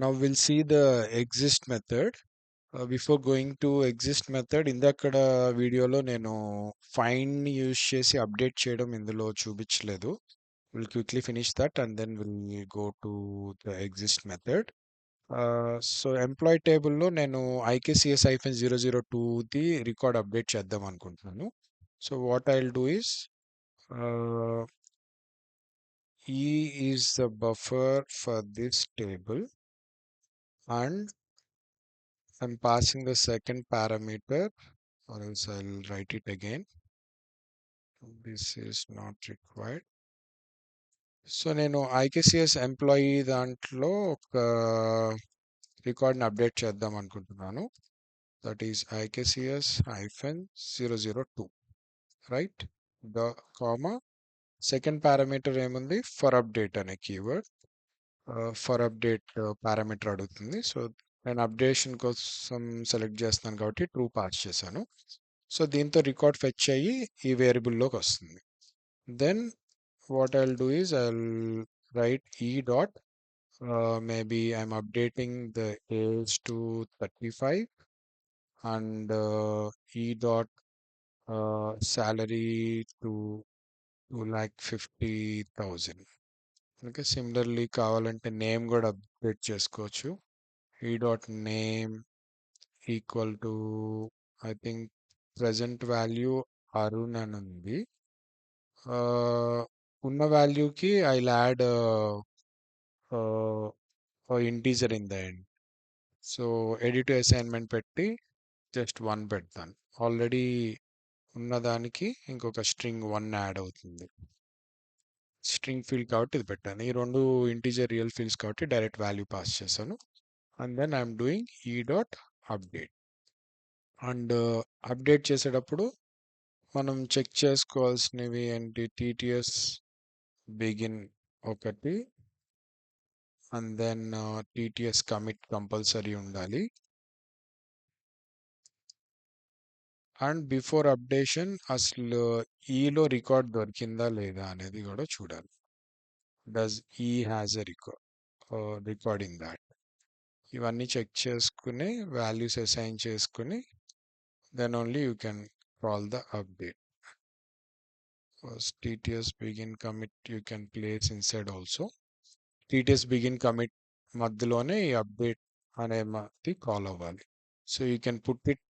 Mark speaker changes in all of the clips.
Speaker 1: Now we'll see the exist method. Before going to exist method, ఇందాకడ వీడియోలో నేను find use చేసి update చేయడం ఇందులో చూపించలేదు. We'll quickly finish that and then we'll go to the exist method. So employee టేబుల్లో నేను IKCS-002ది record update చేద్దాం అనుకుంటున్నాను. So what I will do is E is the buffer for this table and I'm passing the second parameter, or else I'll write it again. This is not required. So నేను IKCS employee దాంట్లో ఒక రికార్డ్ని update చేద్దాం అనుకుంటున్నాను. That is IKCS-002, right? The comma second parameter ఏముంది, for update అనే keyword. For update parameter అడుగుతుంది. So నేను అప్డేషన్ కోసం సెలెక్ట్ చేస్తున్నాను కాబట్టి ట్రూ పాస్ చేశాను. సో దీంతో రికార్డ్ ఫెచ్ అయ్యి ఈ వేరియబుల్లోకి వస్తుంది. Then what I'll do is I'll write e dot maybe I'm updating the age to 35 and e dot salary to 2,50,000. Okay, similarly కావాలంటే నేమ్ కూడా అప్డేట్ చేసుకోవచ్చు. e dot name equal to I think present value Arun అని ఉంది. ఉన్న వాల్యూకి I'll add integer in the end. So edit assignment పెట్టి just 1 పెడతాను. Already ఉన్నదానికి ఇంకొక స్ట్రింగ్ 1 యాడ్ అవుతుంది. స్ట్రింగ్ ఫీల్డ్ కాబట్టి ఇది పెట్టాను. ఈ రెండు ఇంటీజర్ రియల్ ఫీల్డ్స్ కాబట్టి డైరెక్ట్ వాల్యూ పాస్ చేశాను. అండ్ దెన్ ఐఎమ్ డూయింగ్ ఈ డాట్ అప్డేట్. అండ్ అప్డేట్ చేసేటప్పుడు మనం చెక్ చేసుకోవాల్సినవి ఏంటి, టీటీఎస్ బిగిన్ ఒకటి, and then TTS commit compulsory ఉండాలి. అండ్ బిఫోర్ అప్డేషన్ అసలు ఈలో రికార్డ్ దొరికిందా లేదా అనేది కూడా చూడాలి. డస్ ఈ has a record in that. ఇవన్నీ చెక్ చేసుకుని వాల్యూస్ అసైన్ చేసుకుని then only you can call the update. TTS begin commit you can place inside also. TTS begin commit మధ్యలోనే ఈ అప్డేట్ అనేది కాల్ అవ్వాలి. So you can put it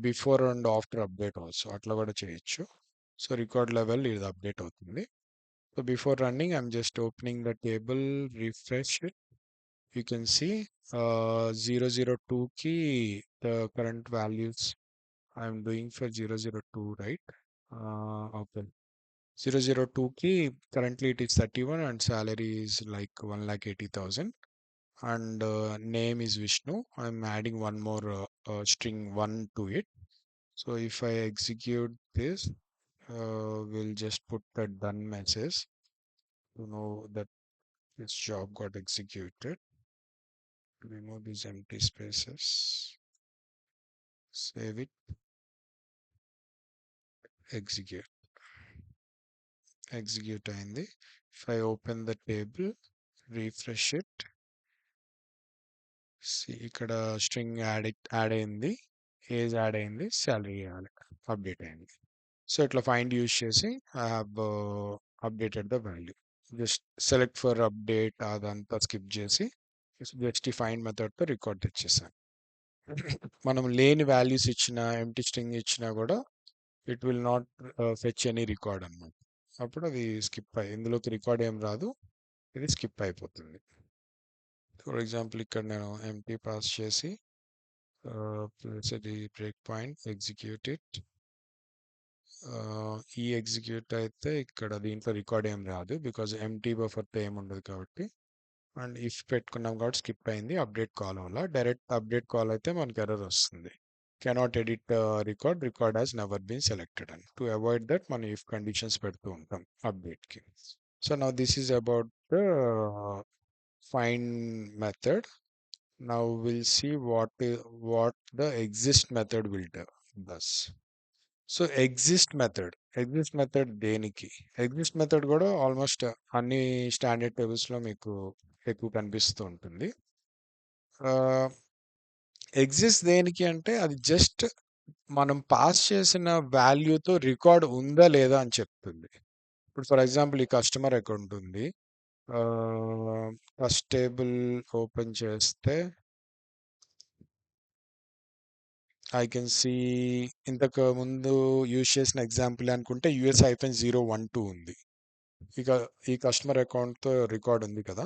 Speaker 1: before and after update also, అట్లా కూడా చేయొచ్చు. So record level ఇది update అవుతుంది. So before running I'm just opening the table, refresh it. You can see 002కి the current values I'm doing for 002, right? Okay, 002కి currently it is 31 and salary is like 1,80,000 and name is Vishnu. I'm adding one more string 1 to it. So if I execute this, we'll just put the done message to know that this job got executed. Remove these empty spaces, save it, execute అయింది. If I open the table, refresh it, ఇక్కడ string add అయింది, age add అయింది, salary update అయింది. So ఇట్లా find use చేసి I have updated the value. Just select for update అదంతా skip చేసి just ఈ ఫైండ్ మెథడ్తో రికార్డ్ తెచ్చేసాను. మనం లేని వాల్యూస్ ఇచ్చినా ఎంటీ స్ట్రింగ్ ఇచ్చినా కూడా it will not fetch any record అన్నమాట. అప్పుడు అది స్కిప్ ఇందులోకి రికార్డ్ ఏం రాదు, ఇది స్కిప్ అయిపోతుంది. ఫర్ ఎగ్జాంపుల్ ఇక్కడ నేను ఎంటీ పాస్ చేసి place the break point, execute it. ఈ ఎగ్జిక్యూట్ అయితే ఇక్కడ దీంట్లో రికార్డ్ ఏం రాదు బికాజ్ ఎంటీ బఫర్తో ఏమి ఉండదు కాబట్టి. అండ్ ఇఫ్ పెట్టుకున్నాం కాబట్టి స్కిప్ అయింది, అప్డేట్ కాల్ వల్ల. డైరెక్ట్ అప్డేట్ కాల్ అయితే మనకి ఎర్రర్ వస్తుంది, cannot edit record has never been selected అని. టు అవాయిడ్ దట్ మనం ఇఫ్ కండిషన్స్ పెడుతూ ఉంటాం అప్డేట్కి. So now this is about the find method. Now we'll see what the exist method will do. Thus, so exist method దేనికి, exist method కూడా almost అన్ని standard టేబుల్స్లో మీకు ఎక్కువ కనిపిస్తూ ఉంటుంది. ఎగ్జిస్ట్ దేనికి అంటే అది జస్ట్ మనం పాస్ చేసిన వాల్యూతో రికార్డ్ ఉందా లేదా అని చెప్తుంది. ఇప్పుడు ఫర్ ఎగ్జాంపుల్ ఈ కస్టమర్ అకౌంట్ ఉంది. ఫస్ట్ టేబుల్ ఓపెన్ చేస్తే ఐ కెన్ సీ ఇంతకు ముందు యూజ్ చేసిన ఎగ్జాంపుల్ అనుకుంటే US-012 ఉంది. ఇక ఈ కస్టమర్ అకౌంట్‌తో రికార్డ్ ఉంది కదా!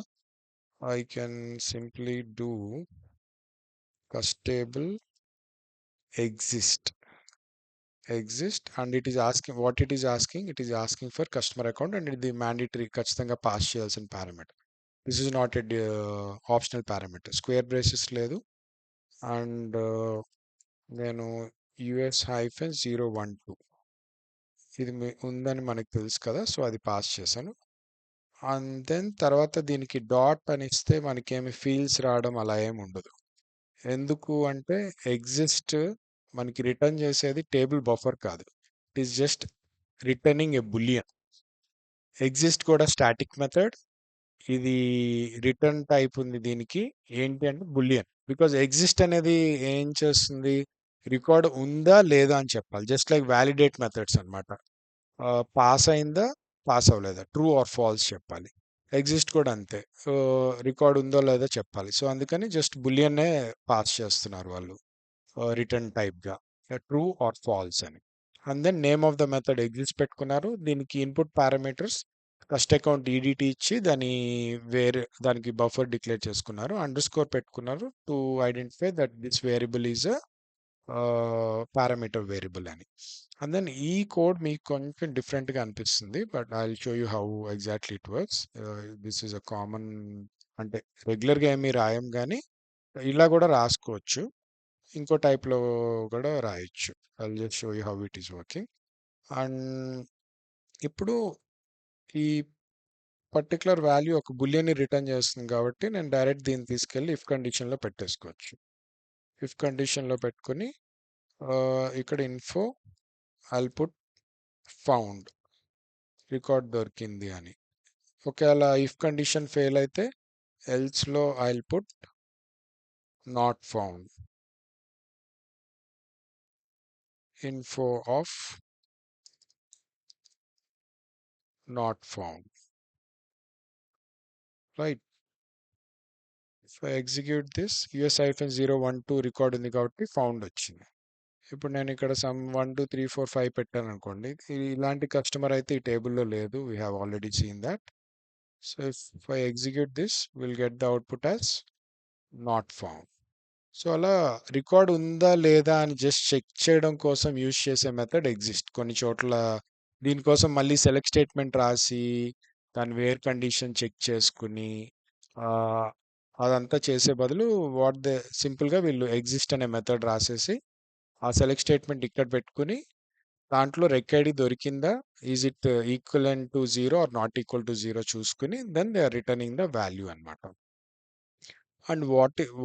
Speaker 1: I can simply do first table exist and it is asking what it is asking for customer account and ఇది mandatory ఖచ్చితంగా పాస్ చేయాల్సిన parameter. This is not a optional parameter. Square braces లేదు and నేను US-012 ఇది ఉందని మనకు తెలుసు కదా! సో అది పాస్ చేశాను. అండ్ దెన్ తర్వాత దీనికి డాట్ అని ఇస్తే మనకేమి ఫీల్డ్స్ రావడం అలా ఏమి ఉండదు. ఎందుకు అంటే ఎగ్జిస్ట్ మనకి రిటర్న్ చేసేది టేబుల్ బఫర్ కాదు. It is just returning a boolean. Exist కూడా స్టాటిక్ మెథడ్. ఇది రిటర్న్ టైప్ ఉంది దీనికి. ఏంటి అంటే బులియన్. బికాజ్ ఎగ్జిస్ట్ అనేది ఏం చేస్తుంది? రికార్డ్ ఉందా లేదా అని చెప్పాలి. జస్ట్ లైక్ వాలిడేట్ మెథడ్స్ అన్నమాట. పాస్ అయిందా? పాస్ అవ్వలేదా? ట్రూ ఆర్ ఫాల్స్ చెప్పాలి. ఎగ్జిస్ట్ కూడా అంతే. సో రికార్డ్ ఉందో లేదో చెప్పాలి. సో అందుకని జస్ట్ బులియన్నే పాస్ చేస్తున్నారు వాళ్ళు. రిటర్న్ టైప్‌గా. ట్రూ ఆర్ ఫాల్స్ అని. And then name of the method exist పెట్టుకున్నారు. దీనికి input parameters first account EDT ఇచ్చి దానికి బఫర్ డిక్లేర్ చేసుకున్నారు. అండర్‌స్కోర్ పెట్టుకున్నారు to identify that this variable is a parameter variable అని. అండ్ దెన్ ఈ కోడ్ మీకు కొంచెం డిఫరెంట్‌గా అనిపిస్తుంది. But I will show you how exactly it works. This is a common అంటే రెగ్యులర్‌గా ఏమి రాయం గానీ ఇలా కూడా రాసుకోవచ్చు. ఇంకో టైప్‌లో కూడా రాయొచ్చు. I will just show you how it is working. And ఇప్పుడు ఈ పర్టిక్యులర్ వాల్యూ ఒక బులియన్‌ని రిటర్న్ చేస్తుంది కాబట్టి నేను డైరెక్ట్ దీన్ని తీసుకెళ్ళి ఇఫ్ కండిషన్‌లో పెట్టేసుకోవచ్చు. ఇఫ్ కండిషన్‌లో పెట్టుకొని ఇక్కడ info I'll put found record దొరికింది అని. ఒకవేళ ఇఫ్ కండిషన్ ఫెయిల్ అయితే ఎల్స్‌లో I'll put not found info of not found right. If I execute this US-012 record ఉంది కాబట్టి ఫౌండ్ వచ్చింది. ఇప్పుడు నేను ఇక్కడ సమ్ 1 2 3 4 5 పెట్టాను అనుకోండి. ఇలాంటి కస్టమర్ అయితే ఈ టేబుల్‌లో లేదు. We have already seen that. So if I execute this will get the output as not found. So అలా రికార్డ్ ఉందా లేదా అని జస్ట్ చెక్ చేయడం కోసం యూజ్ చేసే మెథడ్ ఎగ్జిస్ట్. కొన్ని చోట్ల దీనికోసం మళ్ళీ సెలెక్ట్ స్టేట్మెంట్ రాసి దాని వేర్ కండిషన్ చెక్ చేసుకుని అదంతా చేసే బదులు సింపుల్గా వీళ్ళు ఎగ్జిస్ట్ అనే మెథడ్ రాసేసి ఆ సెలెక్ట్ స్టేట్మెంట్ ఇక్కడ పెట్టుకుని దాంట్లో రెక్ ఐడి దొరికిందా, is it equivalent to 0 or not equal to 0 చూసుకుని then they are returning the value అనమాట. అండ్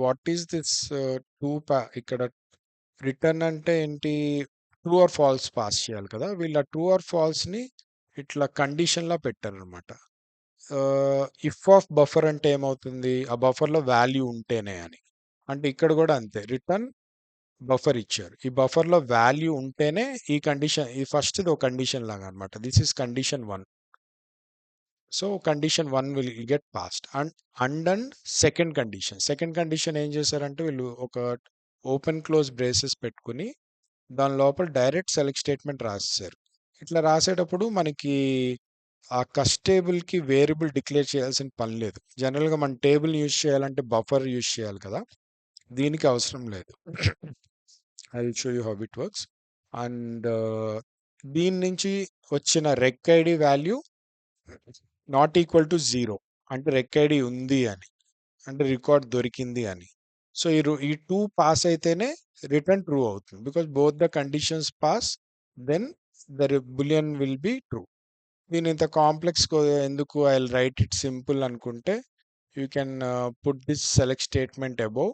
Speaker 1: వాట్ ఈస్ దిస్ ఇక్కడ రిటర్న్ అంటే ఏంటి? ట్రూ ఆర్ ఫాల్స్ పాస్ చేయాలి కదా! వీళ్ళ ట్రూ ఆర్ ఫాల్స్‌ని ఇట్లా కండిషన్‌లా పెట్టారనమాట. ఇఫ్ ఆఫ్ బఫర్ అంటే ఏమవుతుంది? ఆ బఫర్‌లో వాల్యూ ఉంటేనే అని. అంటే ఇక్కడ కూడా అంతే. రిటర్న్ బఫర్ ఇచ్చారు. ఈ బఫర్‌లో వాల్యూ ఉంటేనే ఈ ఫస్ట్‌ది ఒక కండిషన్ లాగా అన్నమాట. This is condition 1. So, condition 1 will get passed. And second condition ఏం చేశారంటే వీళ్ళు ఒక ఓపెన్ క్లోజ్ బ్రేసెస్ పెట్టుకొని దాని లోపల డైరెక్ట్ సెలెక్ట్ స్టేట్మెంట్ రాసేసారు. ఇట్లా రాసేటప్పుడు మనకి ఆ టేబుల్‌కి వేరియబుల్ డిక్లేర్ చేయాల్సిన పని లేదు. జనరల్‌గా మన టేబుల్‌ని యూజ్ చేయాలంటే బఫర్ యూజ్ చేయాలి కదా! దీనికి అవసరం లేదు. I will show you how it works. And దీని నుంచి వచ్చిన రెక్ ID value not equal to 0 అంటే రెక్ ఐడి ఉంది అని. అంటే రికార్డ్ దొరికింది అని. సో, ఈ 2 పాస్ అయితేనే రిటర్న్ ట్రూ అవుతుంది. Because both the conditions pass then boolean will be true. దీని ఇంత కాంప్లెక్స్ ఎందుకు I will write it simple అనుకుంటే you can put this select statement above.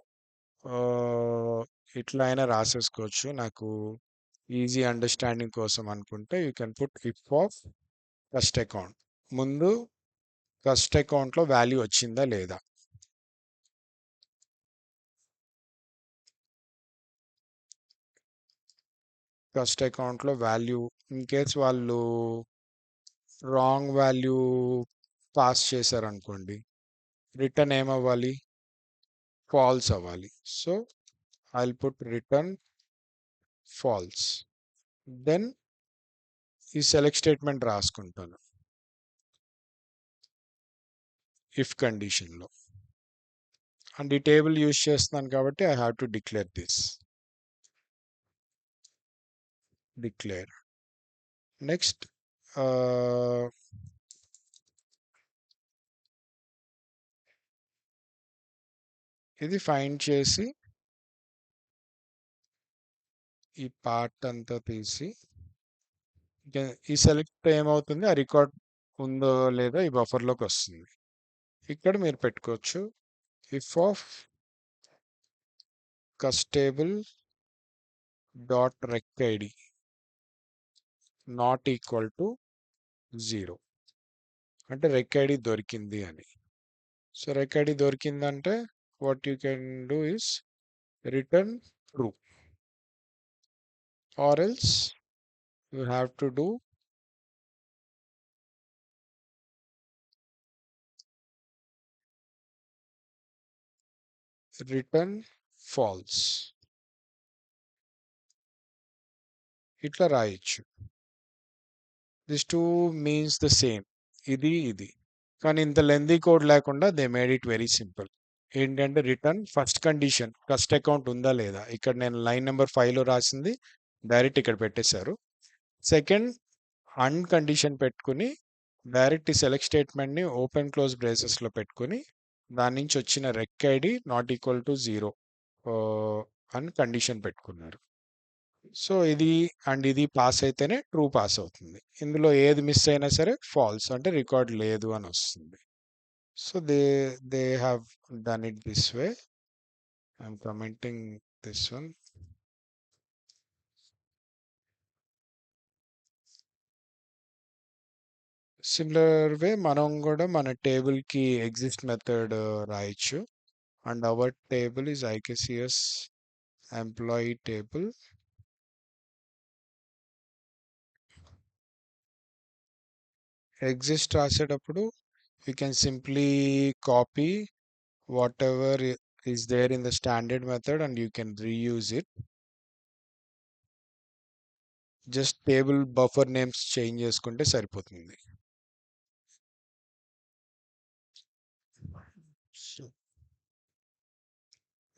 Speaker 1: ఇట్లా అయినా రాసేసుకోవచ్చు. నాకు ఈజీ అండర్‌స్టాండింగ్ కోసం అనుకుంటే you can put if of first account. ముందు ఫస్ట్ అకౌంట్‌లో వాల్యూ వచ్చిందా లేదా? కస్ట్ అకౌంట్లో వాల్యూ ఇన్ కేస్ వాళ్ళు రాంగ్ వాల్యూ పాస్ చేశారనుకోండి, రిటర్న్ ఏమవ్వాలి? ఫాల్స్ అవ్వాలి. So I'll put return false. Then ఈ సెలెక్ట్ స్టేట్మెంట్ రాసుకుంటాను ఇఫ్ కండిషన్లో. అండ్ ఈ టేబుల్ యూజ్ చేస్తున్నాను కాబట్టి I have to declare this. Declare. Next ఇది ఫైండ్ చేసి ఈ పార్ట్ అంతా తీసి ఈ సెలెక్ట్ ఏమవుతుంది, ఆ రికార్డ్ ఉందో లేదో ఈ బఫర్లోకి వస్తుంది. ఇక్కడ మీరు పెట్టుకోవచ్చు ఇఫ్ ఆఫ్ కస్టేబుల్ డాట్ రెక్ ఐడి నాట్ ఈక్వల్ టు 0, అంటే రెక్ ఐడి దొరికింది అని. సో రెక్ ఐడి దొరికిందంటే what you can do is return true, or else you have to do return false. ఇట్లా రాయొచ్చు. This two means the same, ఇది. కానీ ఇంత లెందీ కోడ్ లేకుండా they made it very simple. ఏంటంటే return first condition cust account ఉందా లేదా, ఇక్కడ నేను లైన్ నెంబర్ 5లో రాసింది డైరెక్ట్ ఇక్కడ పెట్టేశారు. సెకండ్ అండ్ కండిషన్ పెట్టుకుని డైరెక్ట్ ఈ సెలెక్ట్ స్టేట్మెంట్ని ఓపెన్ క్లోజ్ బ్రేసెస్లో పెట్టుకుని దాని నుంచి వచ్చిన రెక్ ఐడి నాట్ ఈక్వల్ టు 0 అని కండిషన్ పెట్టుకున్నారు. సో ఇది అండ్ ఇది పాస్ అయితేనే ట్రూ పాస్ అవుతుంది. ఇందులో ఏది మిస్ అయినా సరే ఫాల్స్, అంటే రికార్డ్ లేదు అని వస్తుంది. So they have done it this way. I'm commenting this one. Similar way మనం కూడా మన టేబుల్కి ఎగ్జిస్ట్ మెథడ్ రాయొచ్చు. And our table is IKCS employee table. Exist రాసేటప్పుడు you can simply copy whatever is there in the standard method and you can reuse it. Just table buffer names change చేసుకుంటే సరిపోతుంది. So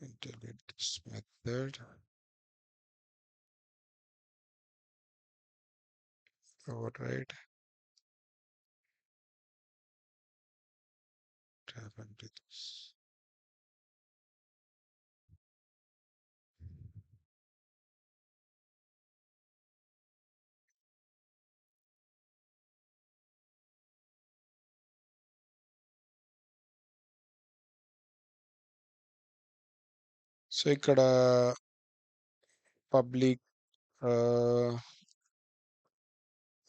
Speaker 1: integrate this method. Override. Tap into this. So ఇక్కడ public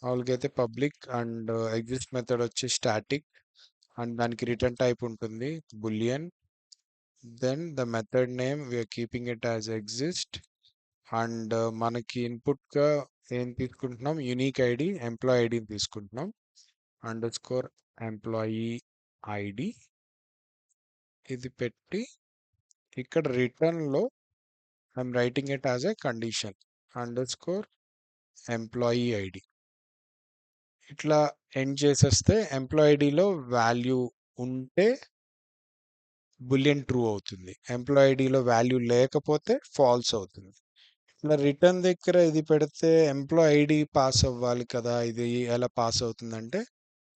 Speaker 1: మామూలుగా అయితే public and exist method వచ్చి static and దానికి return type ఉంటుంది boolean. Then the method name we're keeping it as exist. And మనకి ఇన్పుట్గా ఏం తీసుకుంటున్నాం, యూనిక్ ఐడి ఎంప్లాయీ ఐడిని తీసుకుంటున్నాం, అండర్ స్కోర్ ఎంప్లాయీ ఐడి ఇది పెట్టి ఇక్కడ రిటర్న్లో I'm writing it as a condition under score employee ID. ఇట్లా ఎండ్ చేసేస్తే ఎంప్లాయీ ఐడిలో వాల్యూ ఉంటే బులియన్ ట్రూ అవుతుంది, ఎంప్లాయీ ఐడిలో వాల్యూ లేకపోతే ఫాల్స్ అవుతుంది. ఇలా రిటర్న్ దగ్గర ఇది పెడితే ఎంప్లాయీ ఐడి పాస్ అవ్వాలి కదా, ఇది ఎలా పాస్ అవుతుందంటే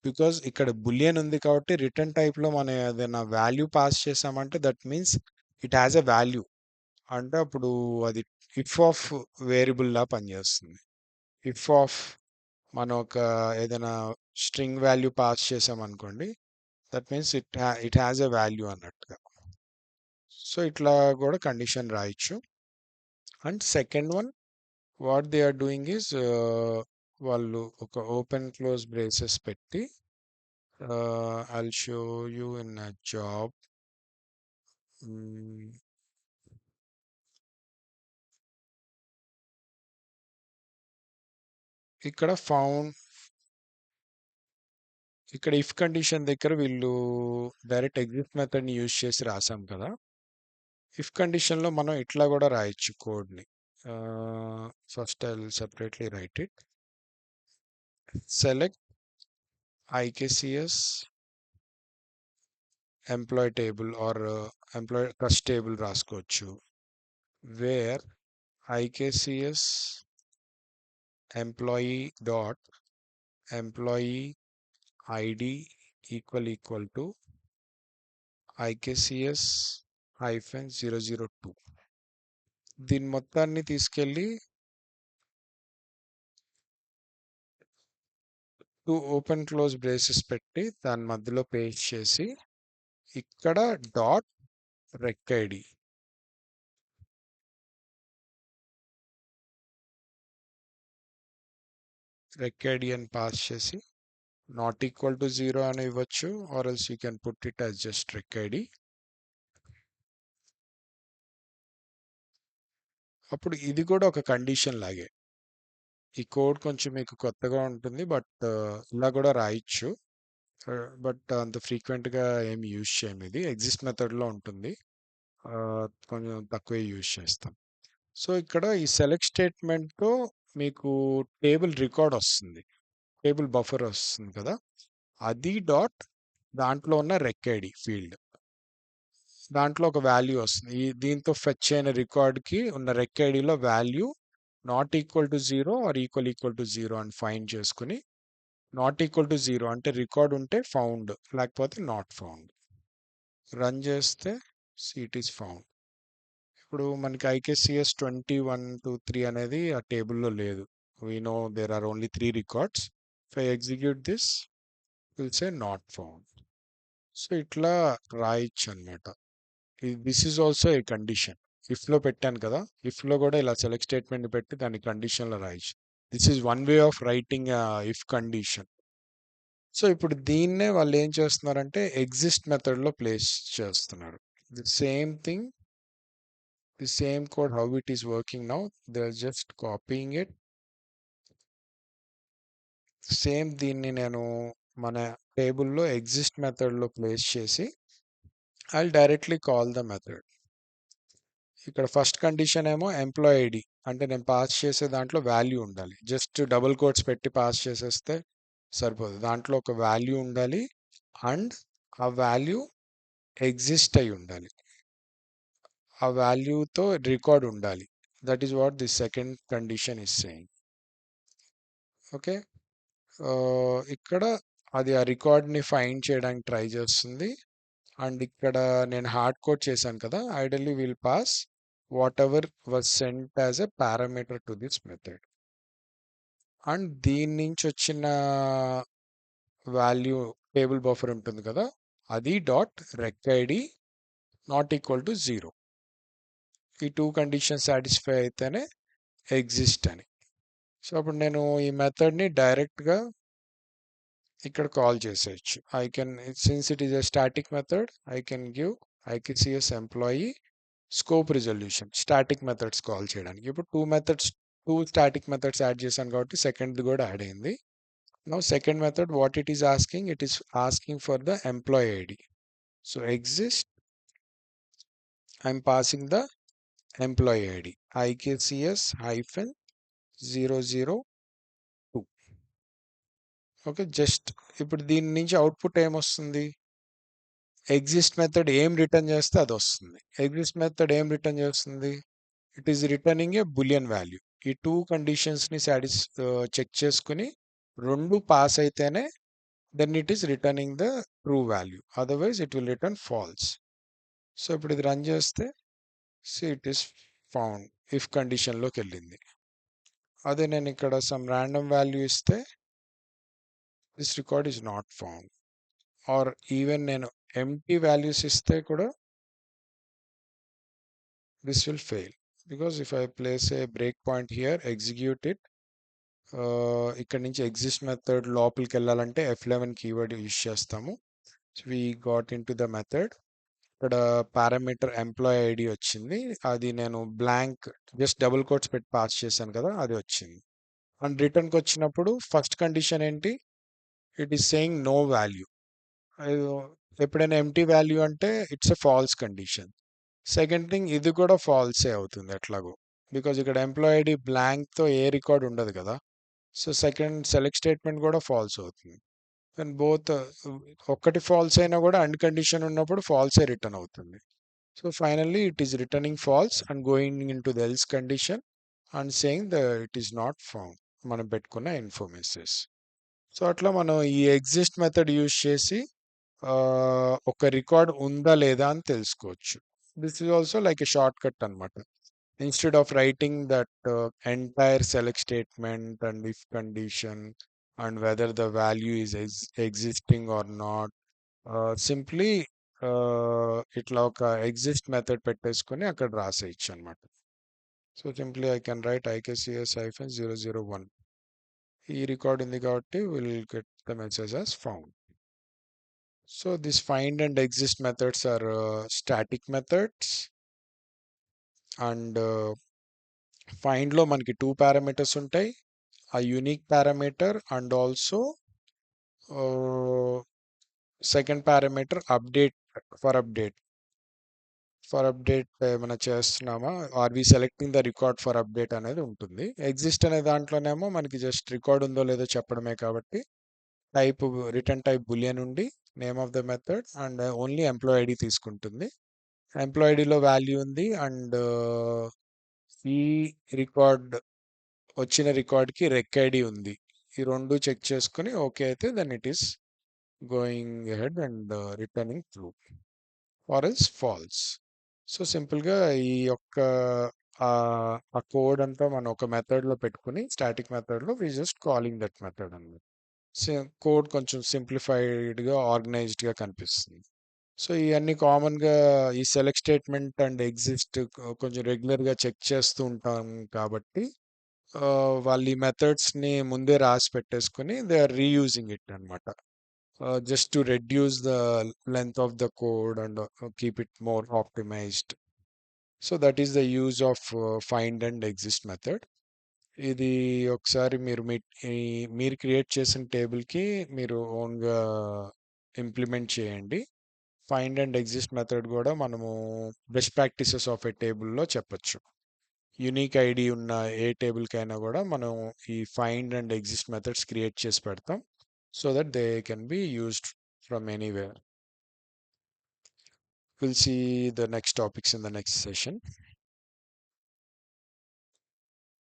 Speaker 1: బికాజ్ ఇక్కడ బులియన్ ఉంది కాబట్టి రిటర్న్ టైప్లో మనం ఏదైనా వాల్యూ పాస్ చేసామంటే that means it has a value, అంటే అప్పుడు అది ఇఫ్ ఆఫ్ వేరియబుల్ లా పనిచేస్తుంది. ఇఫ్ ఆఫ్ మనం ఒక ఏదైనా స్ట్రింగ్ వాల్యూ పాస్ చేసామనుకోండి that means it has a value అన్నట్టుగా. సో ఇట్లా కూడా కండిషన్ రాయొచ్చు. And second one what they are doing is వాళ్ళు ఒక ఓపెన్ క్లోజ్ బ్రేసెస్ పెట్టి I'll show you in a job. ఇక్కడ ఇక్కడ ఇఫ్ కండిషన్ దగ్గర వీళ్ళు డైరెక్ట్ ఎగ్జిట్ మెథడ్ని యూజ్ చేసి రాసాం కదా. ఇఫ్ కండిషన్లో మనం ఇట్లా కూడా రాయొచ్చు కోడ్ని. First I will separately write it. Select IKCS employ table or employ trust table రాసుకోవచ్చు. Where IKCS employee dot employee ID equal to IKCS -002. దీని మొత్తాన్ని తీసుకెళ్ళి టూ ఓపెన్ క్లోజ్ బ్రేసెస్ పెట్టి దాని మధ్యలో పేస్ట్ చేసి ఇక్కడ డాట్ రెక్ ఐడి అని పాస్ చేసి నాట్ ఈక్వల్ టు 0 అని ఇవ్వచ్చు, are else you can put it as just రెక్ ఐడి. అప్పుడు ఇది కూడా ఒక కండిషన్ లాగే. ఈ కోడ్ కొంచెం మీకు కొత్తగా ఉంటుంది, బట్ ఇలా కూడా రాయొచ్చు. బట్ అంత ఫ్రీక్వెంట్గా ఏమి యూజ్ చేయము. ఇది ఎగ్జిస్ట్ మెథడ్లో ఉంటుంది, కొంచెం తక్కువే యూజ్ చేస్తాం. సో ఇక్కడ ఈ సెలెక్ట్ స్టేట్మెంట్తో మీకు టేబుల్ రికార్డ్ వస్తుంది, టేబుల్ బఫర్ వస్తుంది కదా, అది డాట్ దాంట్లో ఉన్న రెక్ ఐడి ఫీల్డ్, దాంట్లో ఒక వాల్యూ వస్తుంది. దీంతో ఫెచ్ అయిన రికార్డ్కి ఉన్న రెక్ ఐడిలో value not equal to 0 or equal to 0 అని ఫైండ్ చేసుకుని, నాట్ ఈక్వల్ టు 0 అంటే రికార్డ్ ఉంటే ఫౌండ్, లేకపోతే నాట్ ఫౌండ్. రన్ చేస్తే ఇట్ ఈస్ ఫౌండ్. ఇప్పుడు మనకి ఐకేసిఎస్ 2123 అనేది ఆ టేబుల్లో లేదు. We know there are only 3 records. If I execute this will say not found. So ఇట్లా రాయొచ్చు అనమాట. This is also a condition. ఇఫ్లో పెట్టాను కదా, ఇఫ్లో కూడా ఇలా సెలెక్ట్ స్టేట్మెంట్ పెట్టి దాన్ని కండిషన్లో రాయొచ్చు. This is one way of writing if condition. So ఇప్పుడు దీన్నే వాళ్ళు ఏం చేస్తున్నారంటే ఎగ్జిస్ట్ మెథడ్లో ప్లేస్ చేస్తున్నారు. The same thing, the same code how it is working now, they're just copying it. Same దీన్ని నేను మన టేబుల్లో ఎగ్జిస్ట్ మెథడ్లో ప్లేస్ చేసి I directly call the method. ఇక్కడ ఫస్ట్ కండిషన్ ఏమో ఎంప్లాయ్ ఐడి, అంటే నేను పాస్ చేసే దాంట్లో వాల్యూ ఉండాలి. జస్ట్ డబుల్ కోట్స్ పెట్టి పాస్ చేసేస్తే సరిపోదు, దాంట్లో ఒక వాల్యూ ఉండాలి అండ్ ఆ వాల్యూ ఎగ్జిస్ట్ అయి ఉండాలి, ఆ వాల్యూతో రికార్డ్ ఉండాలి. That is what the second condition is saying. Okay, ఇక్కడ అది ఆ రికార్డ్ని ఫైండ్ చేయడానికి ట్రై చేస్తుంది. అండ్ ఇక్కడ నేను హార్డ్ కోడ్ చేశాను కదా, ideally will pass what ever was sent as a parameter to this method. And దీని నుంచి వచ్చిన వాల్యూ టేబుల్ బఫర్ ఉంటుంది కదా, అది డాట్ రెక్ ఐడి నాట్ ఈక్వల్ టు 0. ఈ టూ కండిషన్ సాటిస్ఫై అయితేనే ఎగ్జిస్ట్ అని. సో అప్పుడు నేను ఈ మెథడ్ని డైరెక్ట్గా ఇక్కడ కాల్ చేసేయచ్చు. I can, since it is a static method, I can give IKCS employee scope resolution, static methods call చేయడానికి. ఇప్పుడు టూ స్టాటిక్ మెథడ్స్ యాడ్ చేశాను కాబట్టి సెకండ్ది కూడా యాడ్ అయింది. Now second method what it is asking, it is asking for the employee ID. So exist, I'm passing the employee ID IKCS -002. Okay, just ఇప్పుడు దీని నుంచి అవుట్పుట్ ఏమొస్తుంది, ఎగ్జిస్ట్ మెథడ్ ఏం రిటర్న్ చేస్తే అది వస్తుంది. ఎగ్జిస్ట్ మెథడ్ ఏం రిటర్న్ చేస్తుంది, it is returning a boolean value. ఈ టూ కండిషన్స్ని చెక్ చేసుకుని రెండు పాస్ అయితేనే then it is returning the true value, otherwise it will return false. So ఇప్పుడు ఇది రన్ చేస్తే ఇట్ ఈస్ ఫౌండ్, ఇఫ్ కండిషన్లోకి వెళ్ళింది. అదే నేను ఇక్కడ సమ్ ర్యాండమ్ వాల్యూ ఇస్తే this record is not found. Or even నేను ఎంటీ వాల్యూస్ ఇస్తే కూడా this will fail, because if I place a breakpoint here, execute it, ఇక్కడ నుంచి ఎగ్జిస్ట్ మెథడ్ లోపలికి వెళ్ళాలంటే F11 కీవర్డ్ యూజ్ చేస్తాము. we got into the method. ఇక్కడ parameter employee ID వచ్చింది, అది నేను బ్లాంక్ జస్ట్ డబుల్ కోట్స్ పెట్టి పాస్ చేశాను కదా, అది వచ్చింది. అండ్ రిటర్న్కి వచ్చినప్పుడు ఫస్ట్ కండిషన్ ఏంటి, it is saying no value. ఎప్పుడైనా ఎంటీ వాల్యూ అంటే it's a false condition. Second thing, ఇది కూడా ఫాల్సే అవుతుంది ఎట్లాగో, బికాజ్ ఇక్కడ ఎంప్లాయ్ ఐడి బ్లాంక్తో ఏ రికార్డ్ ఉండదు కదా. సో సెకండ్ సెలెక్ట్ స్టేట్మెంట్ కూడా ఫాల్స్ అవుతుంది. అండ్ బోత్ ఒక్కటి ఫాల్స్ అయినా కూడా అండ్ కండిషన్ ఉన్నప్పుడు ఫాల్సే రిటర్న్ అవుతుంది. So finally it is returning false and going in to the else condition and saying the it is not found, మనం పెట్టుకున్న ఇన్ఫర్మేషన్స్. సో అట్లా మనం ఈ ఎగ్జిస్ట్ మెథడ్ యూజ్ చేసి ఒక రికార్డ్ ఉందా లేదా అని తెలుసుకోవచ్చు. This is also like a shortcut అనమాట. Instead of writing that entire select statement and if condition and whether the value is existing or not, simply ఇట్లా ఒక ఎగ్జిస్ట్ మెథడ్ పెట్టేసుకొని అక్కడ రాసేయచ్చు అనమాట. So simply I can write IKCS-001. ఈ record ఉంది కాబట్టి will get the message as found. So these find and exist methods are static methods, and find లో మనకి టూ పారామీటర్స్ ఉంటాయి, ఆ unique parameter and also second parameter update. For update ఏమైనా చేస్తున్నామా, or we selecting the record for update అనేది ఉంటుంది. Exist అనే దాంట్లోనేమో మనకి జస్ట్ రికార్డ్ ఉందో లేదో చెప్పడమే కాబట్టి టైప్ రిటర్న్ టైప్ బులియన్ ఉండి name of the method and only employee ID తీసుకుంటుంది. ఎంప్లాయ్ ఐడిలో వాల్యూ ఉంది అండ్ ఈ రికార్డ్ వచ్చిన రికార్డ్కి రెక్ ఐడి ఉంది. ఈ రెండు చెక్ చేసుకుని ఓకే అయితే then it is going head and returning true or else false. So సింపుల్గా ఈ యొక్క ఆ కోడ్ అంతా మనం ఒక మెథడ్లో పెట్టుకుని స్టాటిక్ మెథడ్లో we just calling that method అన్నమాట. కోడ్ కొంచెం సింప్లిఫైడ్గా ఆర్గనైజ్డ్గా కనిపిస్తుంది. సో ఇవన్నీ కామన్గా ఈ సెలెక్ట్ స్టేట్మెంట్ అండ్ ఎగ్జిస్ట్ కొంచెం రెగ్యులర్గా చెక్ చేస్తూ ఉంటాం కాబట్టి వాళ్ళు ఈ మెథడ్స్ని ముందే రాసి పెట్టేసుకుని దే ఆర్ రీయూజింగ్ ఇట్ అనమాట, just to reduce the length of the code and keep it more optimised. So that is the use of find and exist method. ఇది ఒకసారి మీరు క్రియేట్ చేసిన టేబుల్కి మీరు ఓన్గా ఇంప్లిమెంట్ చేయండి. ఫైండ్ అండ్ ఎగ్జిస్ట్ మెథడ్ కూడా మనము బెస్ట్ ప్రాక్టీసెస్ ఆఫ్ ఏ టేబుల్లో చెప్పొచ్చు. యూనిక్ ఐడి ఉన్న ఏ టేబుల్కైనా కూడా మనం ఈ find and exist methods create చేసి పెడతాం so that they can be used from anywhere. We'll see the next topics in the next session.